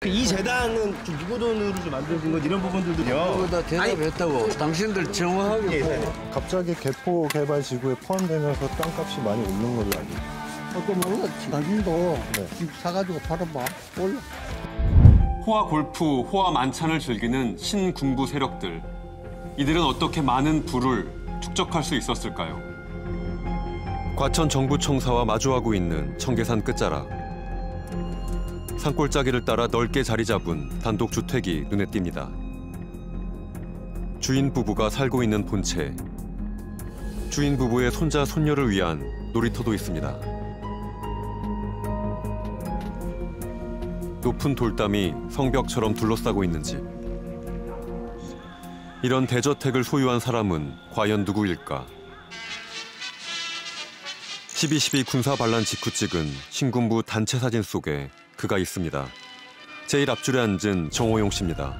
이 재단은 좀 누구 돈으로 좀 만들어진 건 이런 부분들도요. 그거 다 대답했다고. 당신들 정확하게. 갑자기 개포 개발 지구에 포함되면서 땅값이 많이 오른 걸로 알고 있어요. 또 몰랐지. 당신도 집 사가지고 팔아봐. 몰라. 호화 골프, 호화 만찬을 즐기는 신군부 세력들. 이들은 어떻게 많은 부를 축적할 수 있었을까요? 과천 정부청사와 마주하고 있는 청계산 끝자락. 산골짜기를 따라 넓게 자리 잡은 단독 주택이 눈에 띕니다. 주인 부부가 살고 있는 본체. 주인 부부의 손자 손녀를 위한 놀이터도 있습니다. 높은 돌담이 성벽처럼 둘러싸고 있는 집. 이런 대저택을 소유한 사람은 과연 누구일까? 12.12 군사 반란 직후 찍은 신군부 단체 사진 속에 그가 있습니다. 제일 앞줄에 앉은 정호용 씨입니다.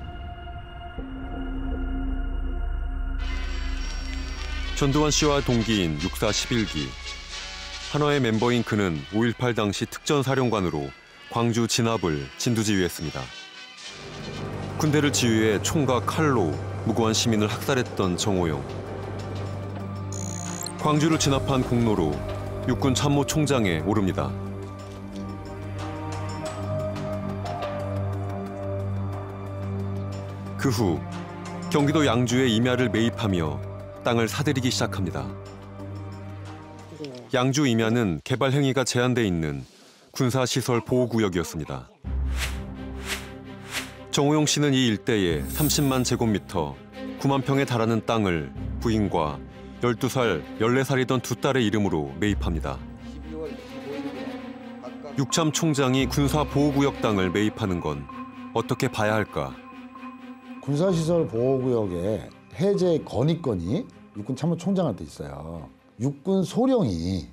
전두환 씨와 동기인 육사 11기. 한화의 멤버인 그는 5.18 당시 특전사령관으로 광주 진압을 진두지휘했습니다. 군대를 지휘해 총과 칼로 무고한 시민을 학살했던 정호용. 광주를 진압한 공로로 육군 참모총장에 오릅니다. 그 후 경기도 양주에 임야를 매입하며 땅을 사들이기 시작합니다. 양주 임야는 개발 행위가 제한돼 있는 군사시설 보호구역이었습니다. 정호용 씨는 이 일대에 30만 제곱미터, 9만 평에 달하는 땅을 부인과 12살, 14살이던 두 딸의 이름으로 매입합니다. 육참 총장이 군사보호구역 땅을 매입하는 건 어떻게 봐야 할까? 군사시설 보호구역에 해제 건의권이 육군 참모총장한테 있어요. 육군 소령이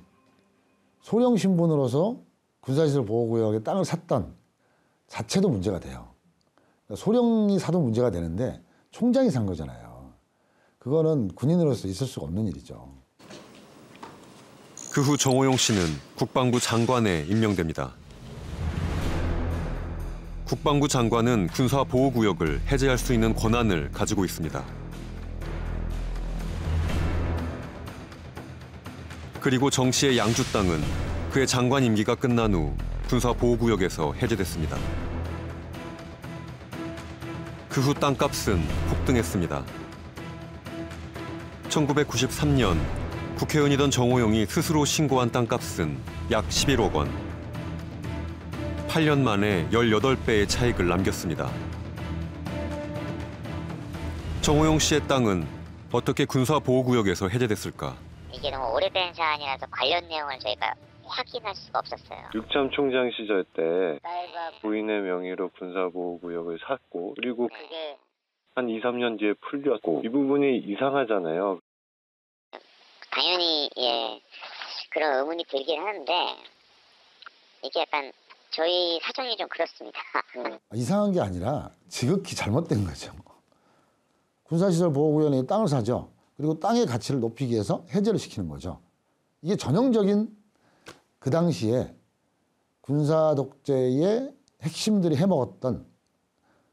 소령 신분으로서 군사시설 보호구역에 땅을 샀던 자체도 문제가 돼요. 그러니까 소령이 사도 문제가 되는데 총장이 산 거잖아요. 그거는 군인으로서 있을 수가 없는 일이죠. 그 후 정호용 씨는 국방부 장관에 임명됩니다. 국방부 장관은 군사보호구역을 해제할 수 있는 권한을 가지고 있습니다. 그리고 정 씨의 양주 땅은 그의 장관 임기가 끝난 후 군사보호구역에서 해제됐습니다. 그 후 땅값은 폭등했습니다. 1993년 국회의원이던 정호용이 스스로 신고한 땅값은 약 11억 원. 8년 만에 18배의 차익을 남겼습니다. 정호용 씨의 땅은 어떻게 군사보호구역에서 해제됐을까? 이게 너무 오래된 사안이라서 관련 내용을 저희가 확인할 수가 없었어요. 육참 총장 시절 때 부인의 명의로 군사보호구역을 샀고 그리고 그게 한 2, 3년 뒤에 풀렸고 이 부분이 이상하잖아요. 당연히 그런 의문이 들긴 하는데 이게 약간 저희 사정이 좀 그렇습니다. 이상한 게 아니라 지극히 잘못된 거죠. 군사시설 보호구역에 땅을 사죠. 그리고 땅의 가치를 높이기 위해서 해제를 시키는 거죠. 이게 전형적인 그 당시에 군사 독재의 핵심들이 해먹었던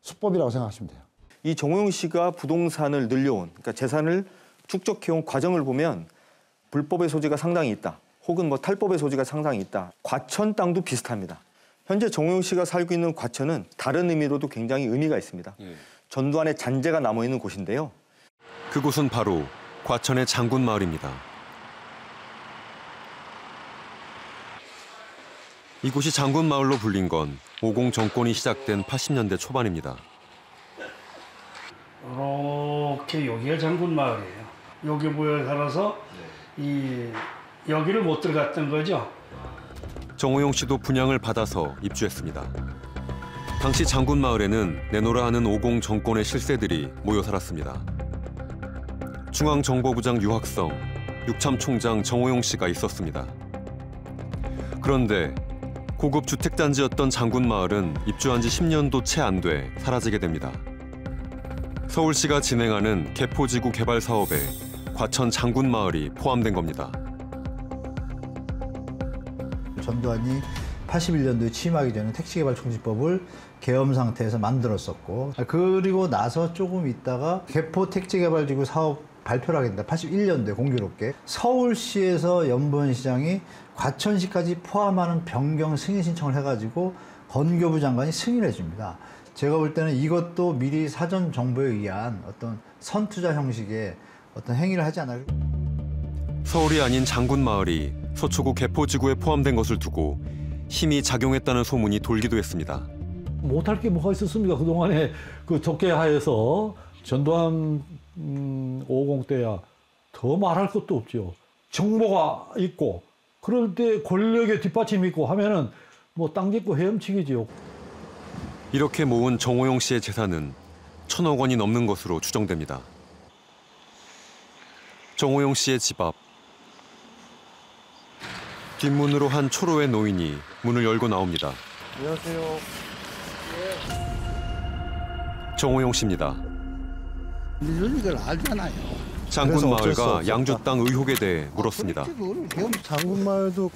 수법이라고 생각하시면 돼요. 이 정호용 씨가 부동산을 늘려온, 그러니까 재산을 축적해온 과정을 보면 불법의 소지가 상당히 있다. 혹은 뭐 탈법의 소지가 상당히 있다. 과천 땅도 비슷합니다. 현재 정호용 씨가 살고 있는 과천은 다른 의미로도 굉장히 의미가 있습니다. 전두환의 잔재가 남아있는 곳인데요. 그곳은 바로 과천의 장군마을입니다. 이곳이 장군마을로 불린 건 50 정권이 시작된 80년대 초반입니다. 이렇게 여기가 장군마을이에요. 여기 모여 살아서 여기를 못 들어갔던 거죠. 정호용 씨도 분양을 받아서 입주했습니다. 당시 장군마을에는 내노라 하는 50 정권의 실세들이 모여 살았습니다. 중앙정보부장 유학성, 육참총장 정호용 씨가 있었습니다. 그런데 고급 주택단지였던 장군마을은 입주한 지 10년도 채 안 돼 사라지게 됩니다. 서울시가 진행하는 개포지구 개발 사업에 과천 장군마을이 포함된 겁니다. 전두환이 81년도에 취임하기 전에 택지개발촉진법을 계엄 상태에서 만들었었고, 그리고 나서 조금 있다가 개포 택지개발지구 사업 발표를 하게 된다. 81년도에 공교롭게 서울시에서 연부현시장이 과천시까지 포함하는 변경 승인 신청을 해가지고 건교부 장관이 승인해 줍니다. 제가 볼 때는 이것도 미리 사전 정보에 의한 어떤 선투자 형식의 어떤 행위를 하지 않을까. 서울이 아닌 장군마을이 서초구 개포지구에 포함된 것을 두고 힘이 작용했다는 소문이 돌기도 했습니다. 못할 게 뭐가 있었습니까? 그동안에 그 적개하에서 전두환 550 때야 더 말할 것도 없죠. 정보가 있고 그럴 때 권력의 뒷받침이 있고 하면은 뭐 땅 짓고 헤엄치기지요. 이렇게 모은 정호영 씨의 재산은 1,000억 원이 넘는 것으로 추정됩니다. 정호영 씨의 집 앞. 뒷문으로 한 초로의 노인이 문을 열고 나옵니다. 안녕하세요. 정호영 씨입니다. 이걸 알잖아요. 장군마을과 양주 땅 의혹에 대해 물었습니다. 장군마을도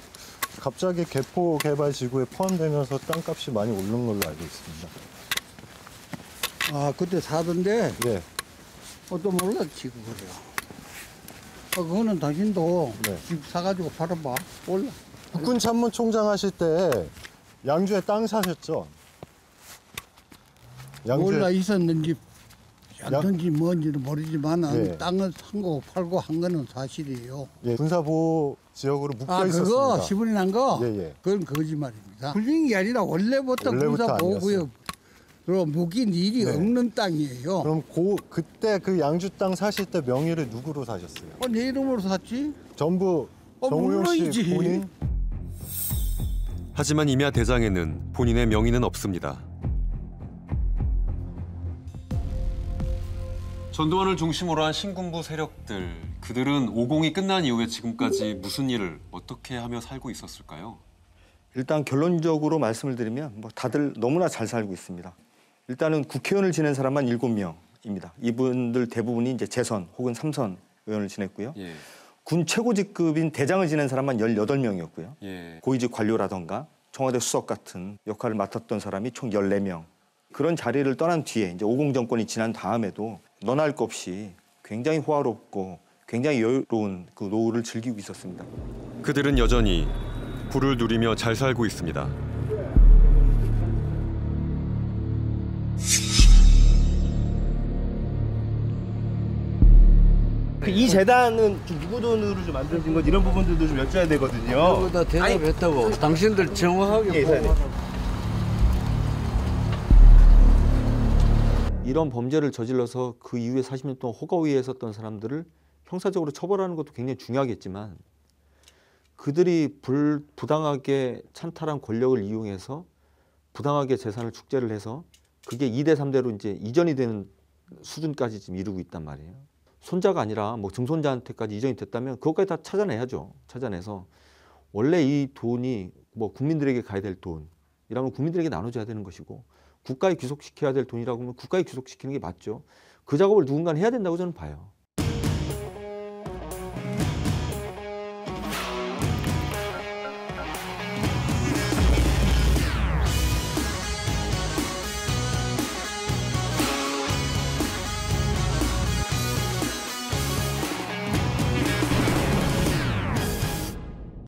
갑자기 개포 개발 지구에 포함되면서 땅값이 많이 오른 걸로 알고 있습니다. 아, 그때 사던데 네. 또 몰랐지 그거요. 그거는 당신도 네. 집 사가지고 팔아봐. 몰라. 국군 참모총장 하실 때 양주에 땅 사셨죠? 몰라 있었는지 양- 않던지 뭔지는 모르지만 네. 땅을 산 거 팔고 한 거는 사실이에요. 예, 군사보호 지역으로 묶여 아, 있었습니다. 그거 시분이 난 거? 예, 예. 그건 거짓말입니다. 불링이 아니라 원래부터 원래부터 군사보호구역 로 묵인 일이 네. 없는 땅이에요. 그럼 그때 그 양주 땅 사실 때 명의를 누구로 사셨어요? 내 이름으로 샀지? 전부 정호영 씨 물론이지. 본인? 하지만 임야 대장에는 본인의 명의는 없습니다. 전두환을 중심으로 한 신군부 세력들, 그들은 5.50이 끝난 이후에 지금까지 무슨 일을 어떻게 하며 살고 있었을까요? 일단 결론적으로 말씀을 드리면 뭐 다들 너무나 잘 살고 있습니다. 일단은 국회의원을 지낸 사람만 7명입니다. 이분들 대부분이 이제 재선 혹은 3선 의원을 지냈고요. 예. 군 최고직급인 대장을 지낸 사람만 18명이었고요. 예. 고위직 관료라던가 청와대 수석 같은 역할을 맡았던 사람이 총 14명. 그런 자리를 떠난 뒤에 이제 5.50 정권이 지난 다음에도 너나 할 것 없이 굉장히 호화롭고 굉장히 여유로운 그 노후를 즐기고 있었습니다. 그들은 여전히 부를 누리며 잘 살고 있습니다. 이 재단은 좀 누구 돈으로 좀 만들어진 건 이런 부분들도 좀 여쭤야 되거든요. 그거 다 대답했다고. 당신들 정확하게 예, 보고. 이런 범죄를 저질러서 그 이후에 40년 동안 호가위에 있었던 사람들을 형사적으로 처벌하는 것도 굉장히 중요하겠지만 그들이 부당하게 찬탈한 권력을 이용해서 부당하게 재산을 축제를 해서 그게 2대 3대로 이제 이전이 되는 수준까지 지금 이루고 있단 말이에요. 손자가 아니라 뭐 증손자한테까지 이전이 됐다면 그것까지 다 찾아내야죠. 찾아내서 원래 이 돈이 뭐 국민들에게 가야 될 돈이라면 국민들에게 나눠줘야 되는 것이고 국가에 귀속시켜야 될 돈이라고 하면 국가에 귀속시키는 게 맞죠. 그 작업을 누군가 해야 된다고 저는 봐요.